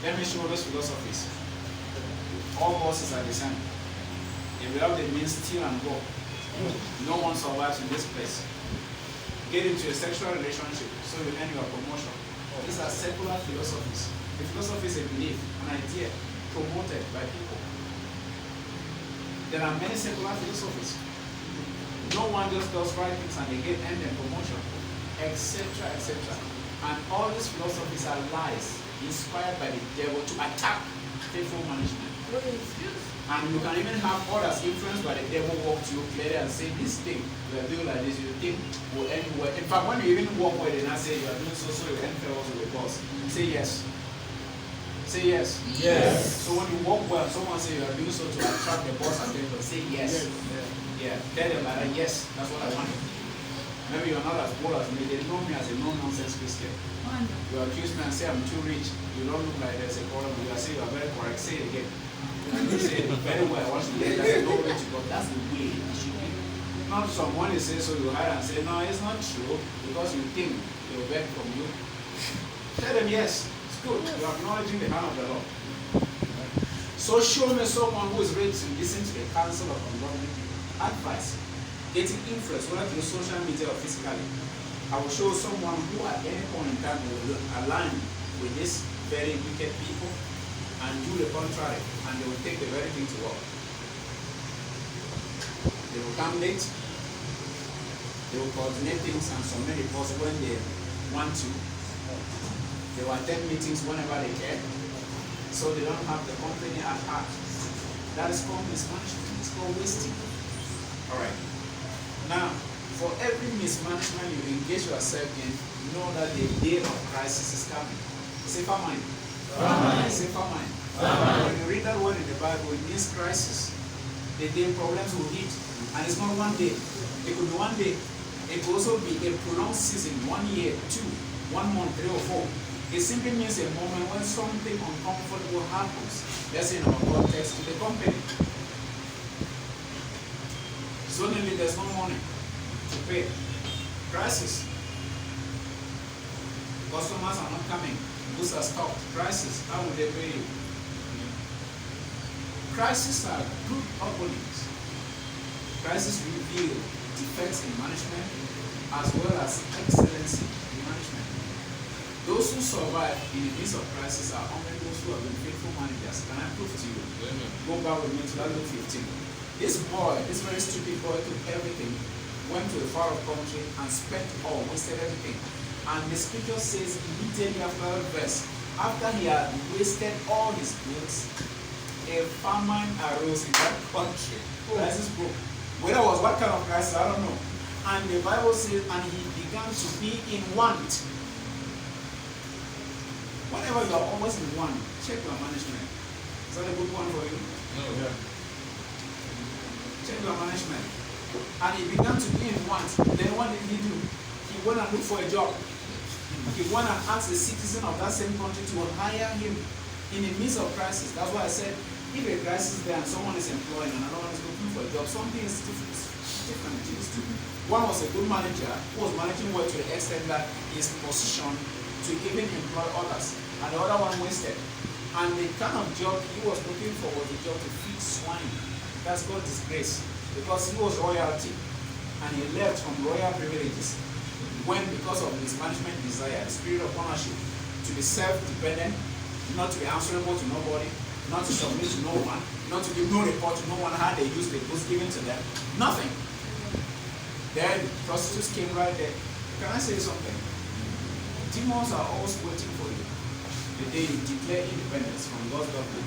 Let me show those philosophies. All bosses are the same. If you have the means, steal and go. No one survives in this place. Get into a sexual relationship so you earn your promotion. These are secular philosophies. The philosophy is a belief, an idea promoted by people. There are many secular philosophies. No one just does right things and they get earn their promotion, etc., etc. And all these philosophies are lies inspired by the devil to attack faithful management. And you can even have others influenced by the devil walk to you clearly and say, this thing you are doing like this, you think will end well. In fact, when you even walk where they not say you are doing so, you end fail also with boss. Say yes. Say yes. Yes. So when you walk well, someone say you are doing so to attract the boss attention, say yes. Yeah. Tell them like, yes, that's what I want. Maybe you're not as bold as me. They know me as a no-nonsense Christian. You accuse me and say I'm too rich. You don't look like there's a problem. You say you are very correct. Say it again. And you say it very well. Once you get that, no way to go. That's the way it should be. Not someone you say so you hide and say, no, it's not true because you think they will beg from you. Tell them yes. It's good. You're acknowledging the hand of the Lord. So show me someone who is ready to listen to the counsel of ungodly advice. Getting influence, whether through social media or physically. I will show someone who at any point in time will align with these very wicked people and do the contrary, and they will take the very thing to work. They will come late, they will coordinate things and submit reports when they want to. They will attend meetings whenever they can, so they don't have the company at heart. That is called mismanagement, it's called wasting. Alright. Now, for every mismanagement you engage yourself in, know that the day of crisis is coming. Say famine. Say famine. When you read that word in the Bible, it means crisis. The day problems will hit. And it's not one day. It could be one day. It could also be a prolonged season, 1 year, 2, 1 month, 3 or 4. It simply means a moment when something uncomfortable happens. Let's say in our context to the company. Suddenly there's no money to pay. Crisis. Customers are not coming. Goods are stopped. Crisis. How will they pay you? Crises are good openings. Crisis reveal defects in management as well as excellency in management. Those who survive in the midst of crisis are only those who have been faithful managers. Can I prove to you? Amen. Go back with me to that Luke 15. This boy, this very stupid boy, took everything, went to a far off country and spent all, wasted everything. And the scripture says immediately after that verse, after he had wasted all his goods, a famine arose in that country. Crisis broke. Whether it was what kind of crisis, I don't know. And the Bible says, and he began to be in want. Whenever you are always in want, check your management. Is that a good one for you? No, yeah. Check your management. And he began to be in want. Then what did he do? He went and looked for a job. He went and asked a citizen of that same country to hire him in the midst of crisis. That's why I said, if a crisis is there and someone is employed and another one is looking for a job, something is different. One was a good manager who was managing well to the extent that his position to even employ others, and the other one wasted. And the kind of job he was looking for was a job to feed swine. That's called disgrace, because he was royalty and he left from royal privileges when, because of his management desire, the spirit of ownership, to be self-dependent, not to be answerable to nobody, not to submit to no one, not to give no report to no one how they use the goods given to them, nothing. Then prostitutes came right there. Can I say something? Demons are always waiting for you the day you declare independence from God's government.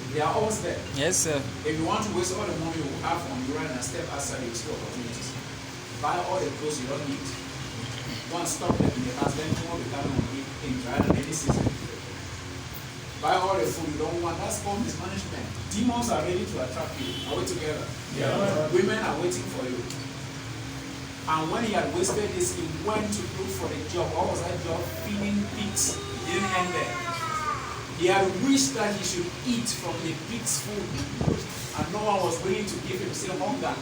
They are always there. Yes, sir. If you want to waste all the money you have on you and step outside, you see opportunities. Buy all the clothes you don't need. Go and stop them in the house, then come up with that in dry and any season. Buy all the food you don't want. That's called mismanagement. Demons are ready to attract you. Are we together? Yeah. Women are waiting for you. And when he had wasted this, he went to look for a job. What was that job? Feeding pigs. He didn't end there. He had wished that he should eat from the pig's food. And no one was willing to give him still hunger.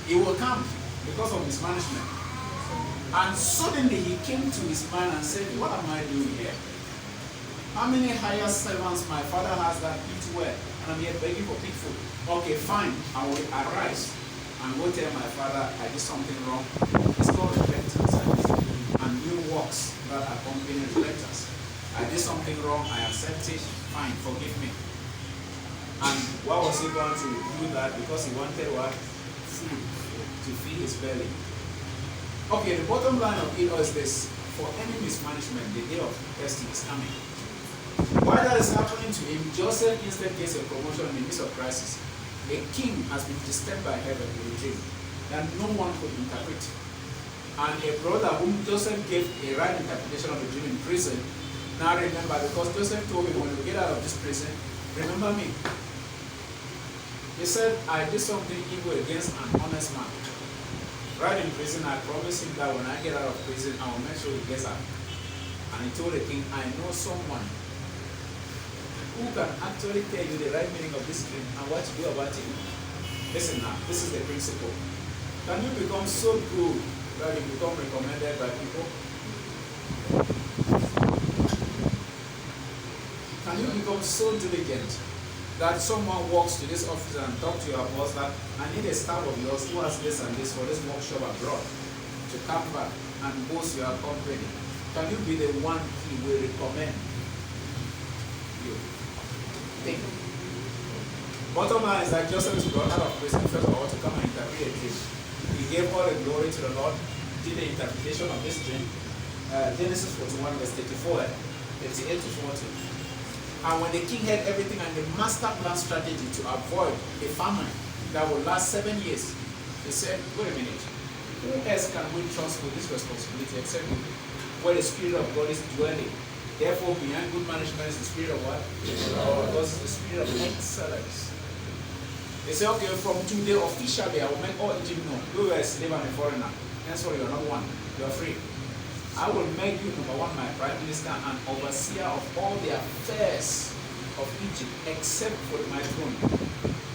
He will come because of mismanagement. And suddenly he came to his mind and said, what am I doing here? How many hired servants my father has that eat well, and I'm here begging for pig food? Okay, fine. I will arise and go tell my father I did something wrong. It's called repentance and new works that accompany repentance. I did something wrong, I accept it, fine, forgive me. And why was he going to do that? Because he wanted what? Food to feed his belly. Okay, the bottom line of it all is this. For any mismanagement, the day of testing is coming. While that is happening to him, Joseph instead gets a promotion in the midst of crisis. A king has been disturbed by heaven with a dream that no one could interpret. And a brother whom Joseph gave a right interpretation of the dream in prison, now remember, because Joseph told him, when you get out of this prison, remember me. He said, I did something evil against an honest man. Right in prison, I promised him that when I get out of prison, I will make sure he gets out. And he told the king, I know someone who can actually tell you the right meaning of this dream and what to do about it. Listen now, this is the principle. Can you become so good that you become recommended by people? Can you become so diligent that someone walks to this office and talks to your boss that I need a staff of yours who has this and this for this workshop abroad to come back and boast your company? Can you be the one he will recommend you? Think. Bottom line is that Joseph is brought out of prison first of all to come and interpret a dream. He gave all the glory to the Lord, did the interpretation of this dream. Genesis 41 verse 34, 38 to 40. And when the king heard everything and the master plan strategy to avoid a famine that will last 7 years, he said, wait a minute, who else can we trust with this responsibility except you? Where the Spirit of God is dwelling. Therefore, behind good management is the Spirit of what? Because it's the Spirit of excellence. They say, okay, from today officially I will make all Egypt know. You were a slave and a foreigner. Henceforth you are not one. You are free. I will make you number one, my prime minister and overseer of all the affairs of Egypt, except for my throne.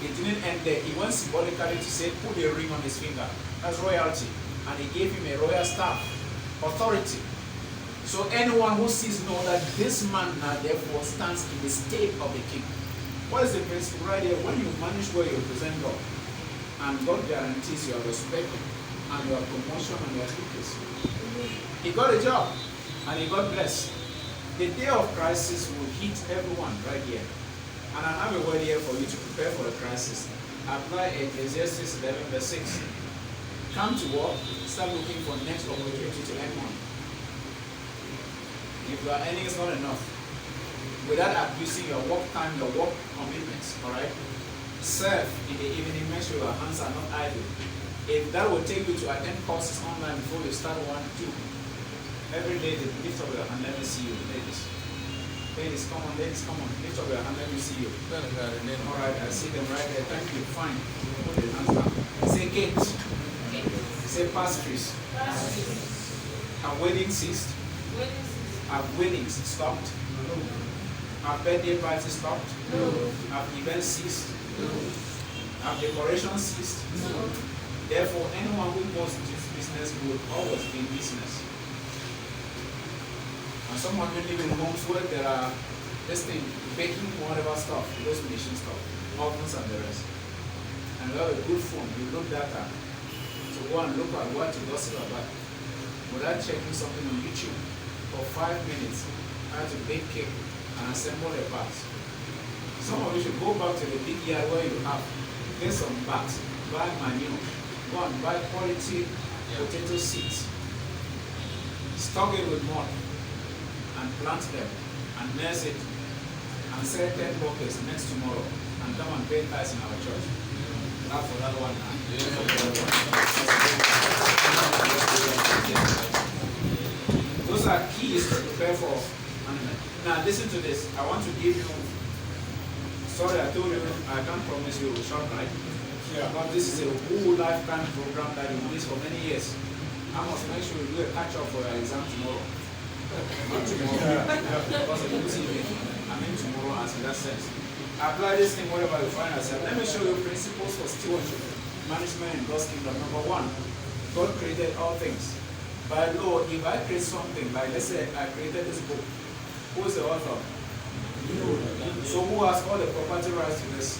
It didn't end there. He went symbolically to say, put a ring on his finger. That's royalty. And he gave him a royal staff, authority. So anyone who sees know that this man now therefore stands in the state of the king. What is the principle right here? When you manage where you represent God, and God guarantees your respect and your promotion and your increase. He got a job and he got blessed. The day of crisis will hit everyone right here. And I have a word here for you to prepare for the crisis. Apply Ecclesiastes 11 verse 6. Come to work, start looking for next opportunity to earn money. If your earning is not enough, without abusing your work time, your work commitments, alright? Serve in the evening, make sure your hands are not idle. If that will take you to attend courses online before you start one, two, every day they lift up your hand, let me see you, ladies. Ladies, come on, lift up your hand, let me see you. Alright, I see them right there, thank you, fine. Put your hands down. Say gate. Say pastries. Have weddings ceased? Have weddings stopped? No. Have birthday parties stopped? No. Have events ceased? No. Have decorations ceased? No. Therefore, anyone who goes to this business will always be in business. And someone will live in homes where there are this thing, baking, whatever stuff, those machine stuff, ovens and the rest. And you have a good phone, you look that up. So go and look at what to gossip about. Without checking something on YouTube. For 5 minutes, I had to bake cake and assemble the parts. Some of you should go back to the big yard where you have, get some bags, buy manure, go and buy quality potato seeds, stock it with mud, and plant them, and nurse it, and sell 10 buckets next tomorrow, and come and pay tithes in our church. Not for that one now. Those are keys to prepare for management. Now listen to this. I want to give you, sorry I told you, I can't promise you a short night. Yeah. But this is a whole lifetime program that you miss for many years. I must make sure you do a catch up for your exam tomorrow. Not tomorrow. Because of the TV. I mean tomorrow as in that sense. Apply this thing wherever you find yourself. Let me show you principles for stewardship, management in God's kingdom. Number one, God created all things. By law, if I create something, like let's say I created this book, who is the author? So who has all the property rights to this?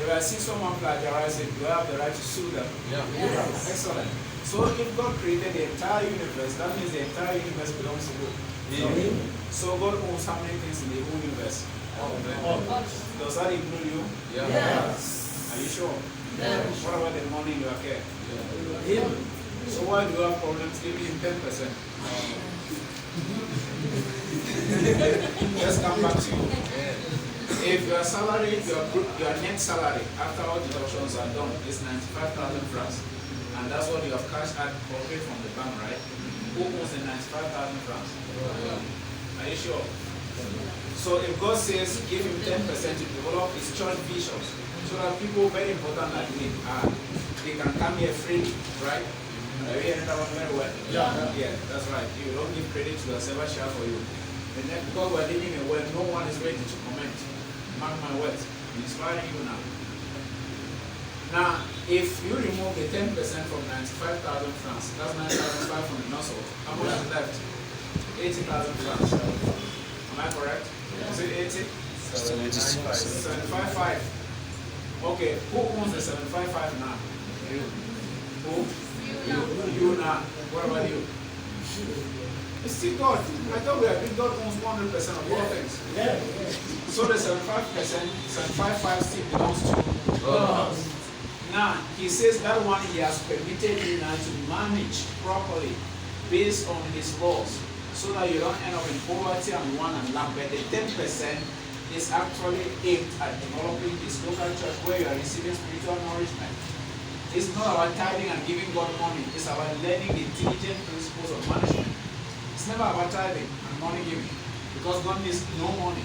If I see someone plagiarize it, do I have the right to sue them? Excellent. So if God created the entire universe, that means the entire universe belongs to who? So God owns how many things in the whole universe? Does that include you? Yes. Are you sure? What about the money in your account? Him. So why do you have problems giving him 10%? Let's come back to you. If your salary, your net salary after all deductions are done is 95,000 francs, and that's what you have cashed out or paid from the bank, right? Who owns the 95,000 francs? Are you sure? So if God says give him 10% to develop his church visions, so that people very important like me, they can come here freely, right? Are you hearing that one very well? Yeah, that's right. You don't give credit to yourself, I share for you. And then because we're living in a world, no one is ready to comment. Mark my words. I'm inspiring you now. Now, if you remove the 10% from 95,000 francs, that's 9,500 from the nozzle. How much is left? 80,000 francs. Am I correct? Is it 80? 75.5. Okay, who owns the 755 now? You. Who? You now. What about you? It's still God. I thought we agreed God owns 100% of all things. So the 75%, 755 still belongs to God. Now, he says that one he has permitted you now to manage properly based on his laws, so that you don't end up in poverty and want and lack. But the 10% is actually aimed at developing this local church where you are receiving spiritual nourishment. It's not about tithing and giving God money. It's about learning the intelligent principles of management. It's never about tithing and money giving, because God needs no money.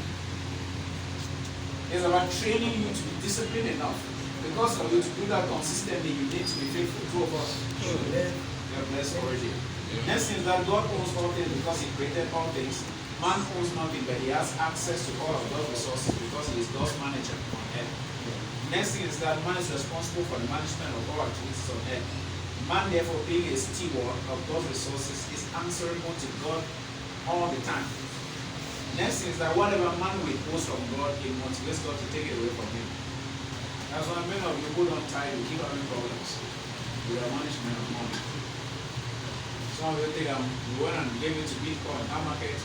It's about training you to be disciplined enough. Because for you to do that consistently, you need to be faithful. True of us. God bless already. Next thing is that God owns all things because he created all things. Man owns nothing, but he has access to all of God's resources because he is God's manager on earth. Next thing is that man is responsible for the management of all activities on earth. Man, therefore, being a steward of God's resources, is answerable to God all the time. Next thing is that whatever man withholds from God, he motivates God to take it away from him. That's why many of you who don't tithe, you keep having problems with the management of money. Some of you think you went and gave it to Bitcoin, how market?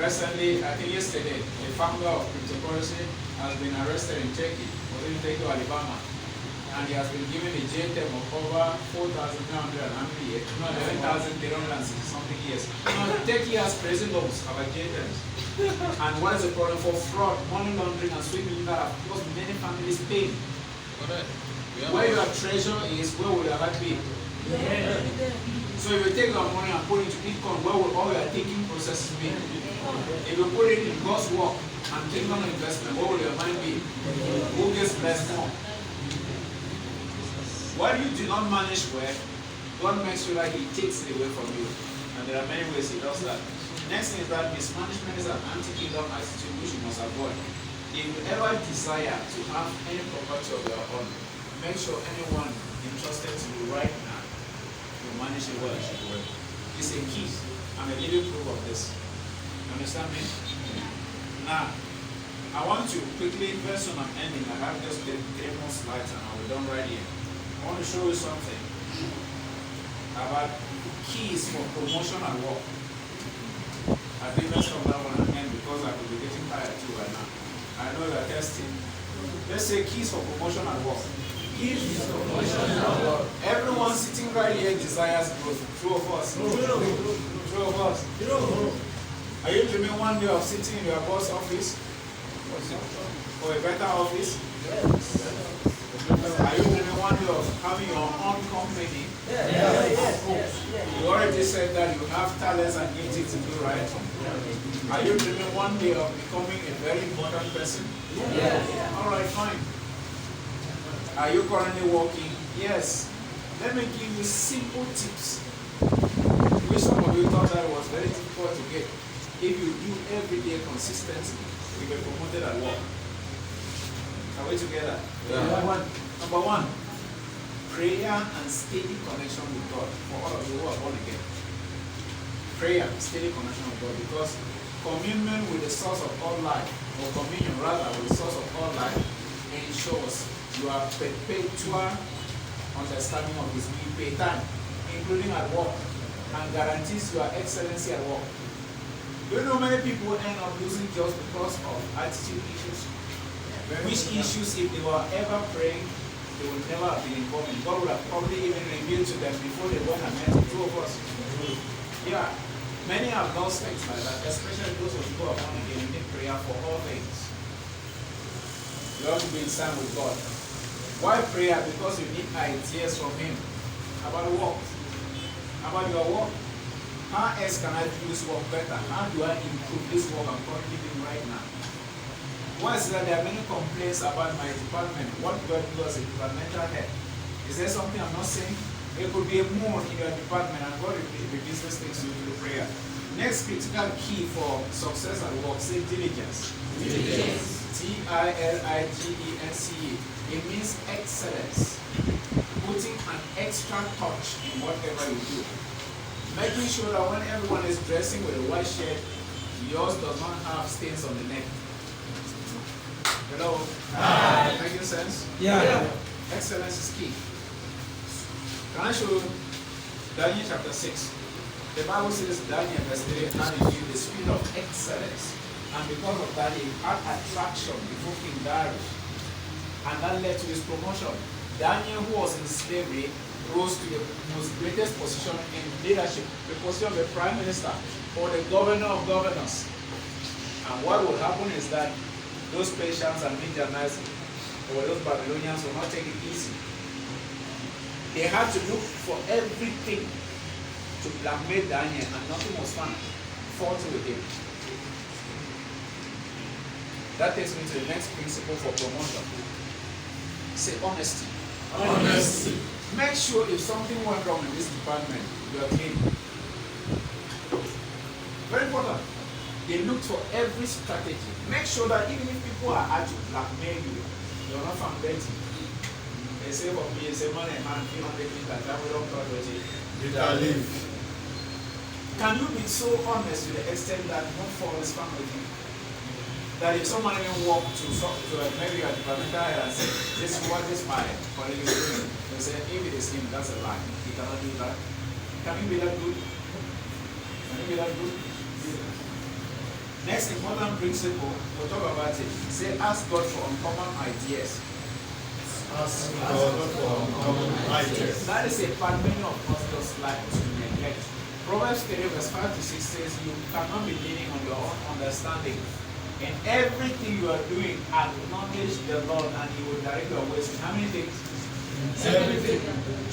Recently, I think yesterday, a founder of cryptocurrency has been arrested in Turkey, or in Turkey, Alabama, and he has been given a jail term of over 4,900 years, not 11,360 something years. Now, Turkey has crazy laws about jail terms. And what is the problem for fraud, money laundering, and sweeping that have caused many families pain? Where your treasure is, where will your heart be? So if you take your money and put it into Bitcoin, where will all your thinking processes be? If you put it in God's work and kingdom investment, where will your mind be? Who gets blessed more? What you do not manage well, God makes sure that he takes it away from you. And there are many ways he does that. Next thing is that mismanagement is an anti-kingdom attitude which you must avoid. If you ever desire to have any property of your own, make sure anyone entrusted to you right now will manage it well. It's a key. I'm a living proof of this. Understand me? Now, I want to quickly, very soon I'm ending. I have just 3 more slides and I'll be done right here. I want to show you something about keys for promotion at work. I think that's from that one again because I could be getting tired too right now. I know you're testing. Let's say keys for promotion at work. Keys for promotion at work. Everyone sitting right here desires growth. True of us. True of us. Are you dreaming one day of sitting in your boss office? For a better office? Yes. Are you dreaming one day of having your own company? Yes. You already said that you have talents and gifts to do, right? Are you dreaming one day of becoming a very important person? Yes. Alright, fine. Are you currently working? Yes. Let me give you simple tips, which some of you thought that was very difficult to get. If you do every day consistently, you get promoted at work. Are we together? Yeah. Number one, prayer and steady connection with God. For all of you who are born born again. Prayer, steady connection with God, because communion with the source of all life, or communion rather with the source of all life, ensures your perpetual understanding of His will, pay time, including at work, and guarantees your excellency at work. Do you know many people end up losing jobs because of attitude issues? Which issues, if they were ever praying, they would never have been involved in. God would have probably even revealed to them before they went and met the two of us. Yeah, many have lost things like that, especially those of you who are born again. You need prayer for all things. You have to be in stand with God. Why prayer? Because you need ideas from Him about work, about your work. How else can I do this work better? How do I improve this work I'm currently doing right now? Why is that there are many complaints about my department? What do I do as a departmental head? Is there something I'm not saying? It could be a mood in your department, and God reveals these things to you through prayer. Next critical key for success at work, say diligence. Diligence. Diligence. It means excellence. Putting an extra touch in whatever you do. Making sure that when everyone is dressing with a white shirt, yours does not have stains on the neck. Hello? Making sense? Yeah. Excellence is key. Can I show you Daniel chapter 6? The Bible says Daniel verse 3 had in view the spirit of excellence. And because of that, he had attraction before King Darius. And that led to his promotion. Daniel, who was in slavery, rose to the most greatest position in leadership, the position of the prime minister or the governor of governors. And what will happen is that those Persians and Midianites or those Babylonians will not take it easy. They had to look for everything to blackmail Daniel, and nothing was found faulty with him. That takes me to the next principle for promotion. Say honesty. Honesty. Make sure if something went wrong in this department, you are clean. Very important. They looked for every strategy. Make sure that even if people are out to blackmail you, you are not found guilty. They say for me, say money man, 300 meters, that will not touch it. Can you be so honest to the extent that no fault is found with you? That if someone even walk to maybe a departmental head and say, this is what this my colleague is doing, they say, if it is him, that's a lie. He cannot do that. Can you be that good? Can you be that good? Next important principle, we'll talk about it. Say, ask God for uncommon ideas. Ask God for uncommon ideas. That is a part many of us just like to neglect. Proverbs 3 verse 5 to 6 says, you cannot be leaning on your own understanding. In everything you are doing, acknowledge the Lord and He will direct your ways. How many things? Everything.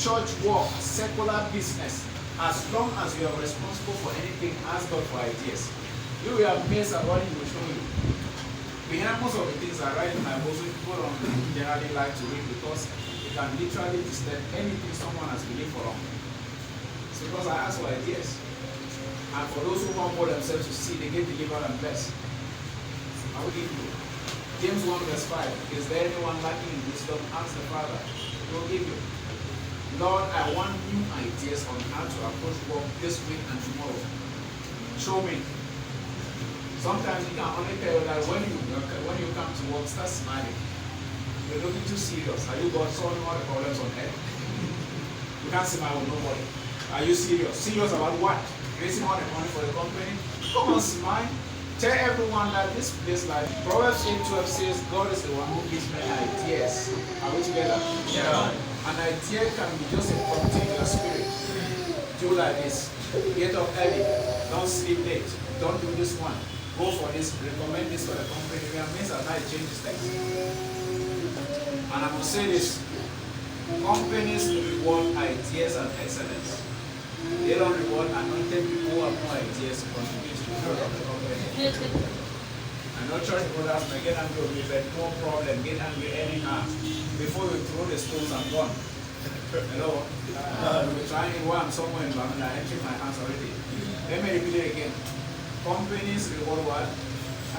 Church work, secular business. As long as you are responsible for anything, ask God for ideas. You will have amazed at what He will show you. Behind most of the things I write in my books, people don't generally like to read because it can literally disturb anything someone has believed for long. It's because I ask for ideas. And for those who humble themselves to see, they get delivered and blessed. I will give you. James 1 verse 5. Is there anyone lacking in wisdom? Ask the Father. He will give you. Lord, I want new ideas on how to approach work this week and tomorrow. Show me. Sometimes you can only tell that when you come to work, start smiling. You're looking too serious. Are you God solving all the problems on earth? You can't smile with nobody. Are you serious? Serious about what? Raising all the money for the company? Come on, smile. Tell everyone that this place, like Proverbs 8:12 says, God is the one who gives me ideas. Are we together? Yeah. An idea can be just a prompting in your spirit. Do like this. Get up early. Don't sleep late. Don't do this one. Go for this. Recommend this for the company. We are amazed at how it changes things. And I will say this. Companies reward ideas and excellence. They don't reward anointed people who have no ideas to contribute to the growth of the company. I know church brothers may get angry with me, but no problem. Get angry anyhow. Before you throw the stones, I'm gone. Hello? You'll be trying it while I'm somewhere in Bangla. I'm emptying my hands already. Let me repeat it again. Companies reward what?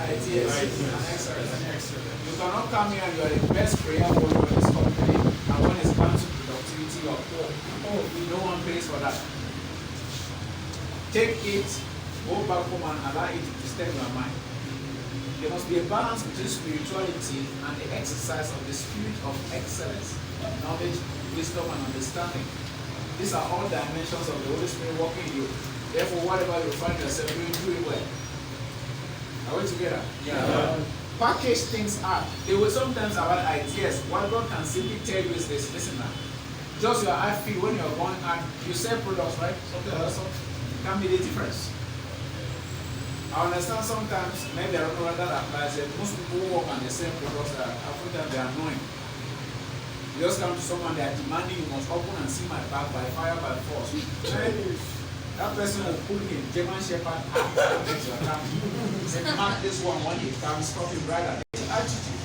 Ideas and excellence. You cannot come here and you are the best prayer warrior in this company, and when it's come to productivity, you are poor. Oh, no one pays for that. take it, go back home and allow it to disturb your mind. There must be a balance between spirituality and the exercise of the spirit of excellence, knowledge, wisdom, and understanding. These are all dimensions of the Holy Spirit working in you. Therefore, whatever you find yourself doing, do it well. Are we together? Yeah. Package things up. They will sometimes have ideas. What God can simply tell you is this. Listen now. Just your eye feel when you're going out, you sell products, right? Something like that. Can be the difference. I understand sometimes, maybe I don't know whether that applies. Most people who work on the same products that African, they are annoying. You just come to someone, they are demanding you must open and see my bag by fire, by force. That person will pull him, German Shepherd, say, mark this one when he comes, stop him right at the attitude.